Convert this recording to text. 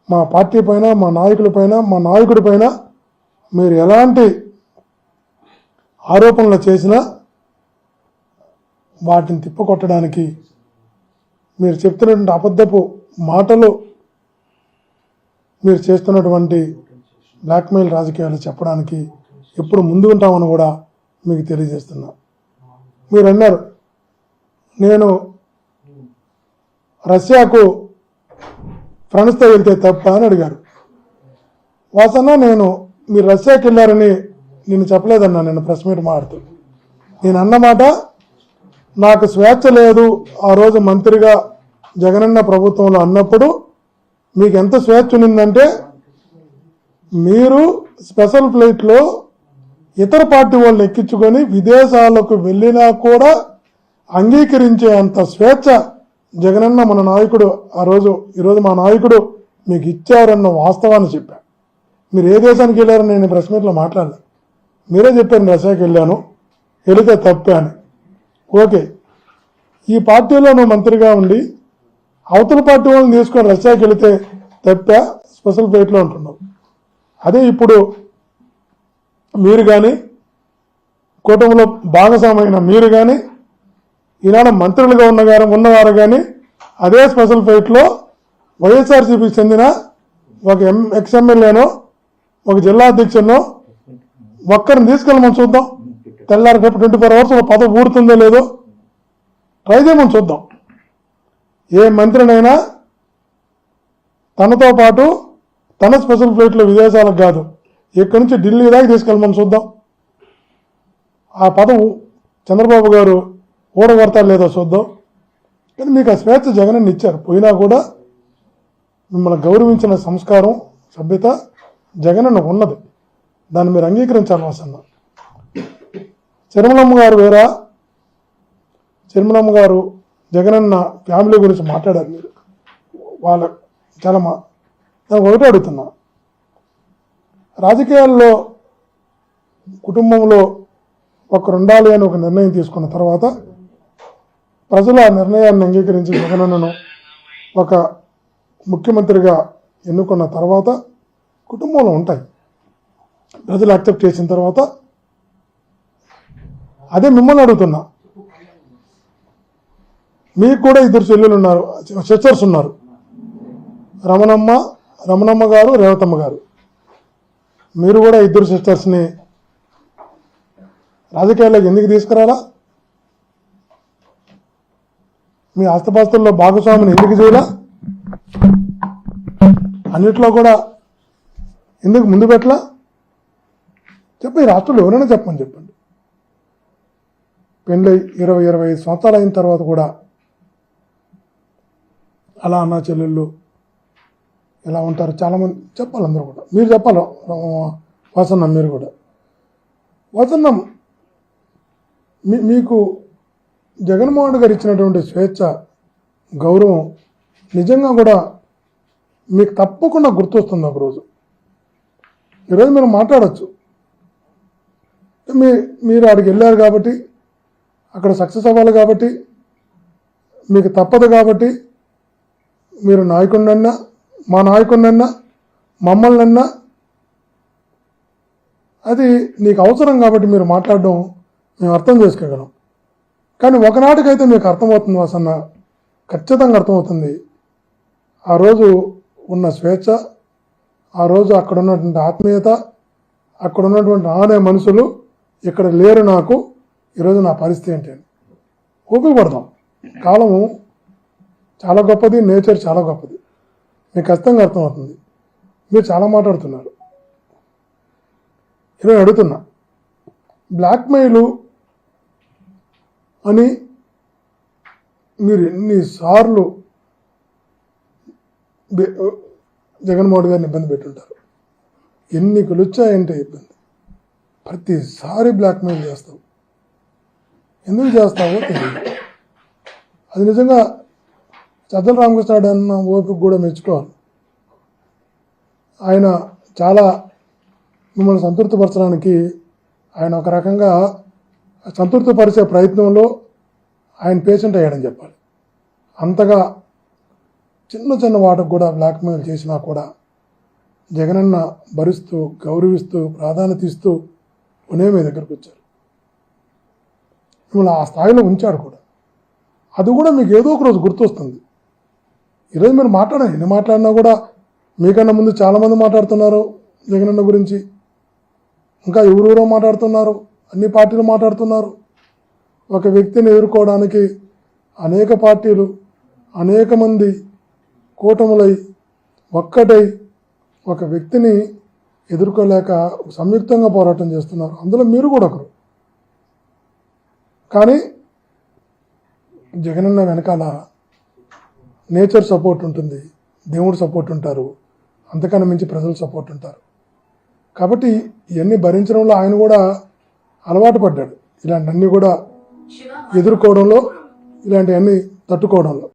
మా పార్టీ పైన, మా నాయకుల పైన, మా నాయకుడి పైన మీరు ఎలాంటి ఆరోపణలు చేసినా వాటిని తిప్పకొట్టడానికి మీరు చెప్తున్నటువంటి అబద్ధపు మాటలు, మీరు చేస్తున్నటువంటి బ్లాక్మెయిల్ రాజకీయాలు చెప్పడానికి ఎప్పుడు ముందు ఉంటామని కూడా మీకు తెలియజేస్తున్నా. మీరు అన్నారు నేను రష్యాకు ఫ్రెండ్స్తో వెళ్తే తప్ప అని అడిగారు. వాసన్న, మీరు రష్యాకి వెళ్ళారని నేను చెప్పలేదన్నా. నేను ప్రెస్ మీట్ మాడుతూ నేను అన్నమాట, నాకు స్వేచ్ఛ లేదు ఆ రోజు మంత్రిగా జగనన్న ప్రభుత్వంలో అన్నప్పుడు మీకు ఎంత స్వేచ్ఛ ఉన్నిందంటే మీరు స్పెషల్ ఫ్లైట్లో ఇతర పార్టీ వాళ్ళు ఎక్కించుకొని విదేశాలకు వెళ్ళినా కూడా అంగీకరించే అంత స్వేచ్ఛ జగనన్న మన నాయకుడు ఈరోజు మా నాయకుడు మీకు ఇచ్చారన్న వాస్తవాన్ని చెప్పా. మీరు ఏ దేశానికి వెళ్ళారని నేను ప్రెస్ మీట్లో మాట్లాడలే. మీరే చెప్పారు రష్యాకి వెళ్ళాను, వెళితే తప్పే అని. ఓకే, ఈ పార్టీలో నువ్వు మంత్రిగా ఉండి అవతల పార్టీ వాళ్ళని తీసుకొని రష్యాకి వెళితే తప్ప స్పెషల్ ఫ్లైట్లో ఉంటున్నావు. అదే ఇప్పుడు మీరు కానీ కూటమిలో భాగస్వామైన మీరు కానీ ఈనాడు మంత్రులుగా ఉన్నవారు కానీ అదే స్పెషల్ ఫ్లైట్లో వైఎస్ఆర్సీపీకి చెందిన ఒక ఎక్స్ఎమ్మెల్యేనో ఒక జిల్లా అధ్యక్షునో ఒక్కరిని తీసుకెళ్ళమని చూద్దాం. తెల్లారి 24 hours పదవి ఊరుతుందో లేదో ట్రై చేయమని చూద్దాం. ఏ మంత్రినైనా తనతో పాటు తన స్పెషల్ ఫ్లైట్లో విదేశాలకు కాదు, ఇక్కడి నుంచి ఢిల్లీ దాకా తీసుకెళ్ళమని చూద్దాం. ఆ పదవి చంద్రబాబు గారు ఊడగొడతారు లేదో చూద్దాం. కానీ మీకు ఆ స్వేచ్ఛ జగనన్న ఇచ్చారు. పోయినా కూడా మిమ్మల్ని గౌరవించిన సంస్కారం, సభ్యత జగనన్న ఉన్నది. దాన్ని మీరు అంగీకరించాలి. వాసన్న, చిరుమలమ్మ గారు వేరా, చిరుమలమ్మ గారు జగనన్న ఫ్యామిలీ గురించి మాట్లాడారు. మీరు వాళ్ళ చాలా నాకు ఒకటే అడుగుతున్నా, రాజకీయాల్లో కుటుంబంలో ఒకరు ఉండాలి అని ఒక నిర్ణయం తీసుకున్న తర్వాత ప్రజలు ఆ నిర్ణయాన్ని అంగీకరించి జగనన్నను ఒక ముఖ్యమంత్రిగా ఎన్నుకున్న తర్వాత కుటుంబంలో ఉంటాయి. ప్రజలు యాక్సెప్ట్ చేసిన తర్వాత అదే మిమ్మల్ని అడుగుతున్నా. మీకు కూడా 2 చెల్లెలు ఉన్నారు, సిస్టర్స్ ఉన్నారు, రమణమ్మ గారు, రేవతమ్మ గారు. మీరు కూడా 2 సిస్టర్స్ని రాజకీయాల్లోకి ఎందుకు తీసుకురాలా? మీ ఆస్తిపాస్తుల్లో భాగస్వామిని ఎందుకు చేయాలా? అన్నిట్లో కూడా ఎందుకు ముందు పెట్టలా? చెప్పి రాష్ట్రంలో ఎవరైనా చెప్పండి. పెళ్ళై 20-25 సంవత్సరాలు అయిన తర్వాత కూడా అలా అన్న చెల్లెళ్ళు ఎలా ఉంటారు చాలామంది చెప్పాలి. అందరూ కూడా మీరు చెప్పాలి. వాసన్న, మీరు కూడా వాసన్న, మీకు జగన్మోహన్ గారు ఇచ్చినటువంటి స్వేచ్ఛ, గౌరవం నిజంగా కూడా మీకు తప్పకుండా గుర్తొస్తుంది. ఒకరోజు ఈరోజు మీరు మాట్లాడచ్చు. మీరు అక్కడికి వెళ్ళారు కాబట్టి, అక్కడ సక్సెస్ అవ్వాలి కాబట్టి, మీకు తప్పదు కాబట్టి, మీరు నాయకుడినన్నా, మా నాయకుడినన్నా, మమ్మల్నన్నా, అది నీకు అవసరం కాబట్టి మీరు మాట్లాడడం మేము అర్థం చేసుకోగలం. కానీ ఒకనాటికైతే మీకు అర్థమవుతుంది వాసన్న, ఖచ్చితంగా అర్థమవుతుంది. ఆ రోజు ఉన్న స్వేచ్ఛ, ఆ రోజు అక్కడ ఉన్నటువంటి ఆత్మీయత, అక్కడ ఉన్నటువంటి ఆనే మనుషులు ఇక్కడ లేరు. నాకు ఈరోజు నా పరిస్థితి ఏంటి అని ఓపిక పడదాం. కాలము చాలా గొప్పది, నేచర్ చాలా గొప్పది. మీకు ఖచ్చితంగా అర్థమవుతుంది. మీరు చాలా మాట్లాడుతున్నారు. నేను అడుగుతున్నా, బ్లాక్మెయిల్ అని మీరు ఎన్నిసార్లు జగన్మోహన్ గారిని ఇబ్బంది పెట్టుంటారు. ఎన్నికలు వచ్చాయంటే ఇబ్బంది. ప్రతిసారి బ్లాక్మెయిల్ చేస్తావు. ఎందుకు చేస్తావో తెలియదు. అది నిజంగా సజ్జల రామకృష్ణారెడ్డి అన్న ఓపిక కూడా మెచ్చుకోవాలి. ఆయన చాలా మిమ్మల్ని సంతృప్తిపరచడానికి ఆయన ఒక రకంగా సంతృప్తిపరిచే ప్రయత్నంలో ఆయన పేషెంట్ అయ్యాడని చెప్పాలి. అంతగా చిన్న చిన్న వాటికి కూడా బ్లాక్మెయిల్ చేసినా కూడా జగనన్న భరిస్తూ గౌరవిస్తూ ప్రాధాన్యత ఇస్తూ పునే మీ దగ్గరకు వచ్చారు. మిమ్మల్ని ఆ స్థాయిలో ఉంచాడు కూడా. అది కూడా మీకు ఏదో ఒక రోజు గుర్తొస్తుంది. ఈరోజు మీరు మాట్లాడండి, ఎన్ని మాట్లాడినా కూడా మీకన్నా ముందు చాలామంది మాట్లాడుతున్నారు జగనన్న గురించి. ఇంకా ఎవరెవరో మాట్లాడుతున్నారు, అన్ని పార్టీలు మాట్లాడుతున్నారు. ఒక వ్యక్తిని ఎదుర్కోవడానికి అనేక పార్టీలు, అనేక మంది కూటములై ఒక్కటై ఒక వ్యక్తిని ఎదుర్కోలేక సంయుక్తంగా పోరాటం చేస్తున్నారు. అందులో మీరు కూడా ఒకరు. కానీ జగనన్న వెనకాల నేచర్ సపోర్ట్ ఉంటుంది, దేవుడు సపోర్ట్ ఉంటారు, అంతకన్నా మించి ప్రజలు సపోర్ట్ ఉంటారు. కాబట్టి ఇవన్నీ భరించడంలో ఆయన కూడా అలవాటు పడ్డాడు, ఇలాంటివన్నీ కూడా ఎదుర్కోవడంలో, ఇలాంటివన్నీ తట్టుకోవడంలో.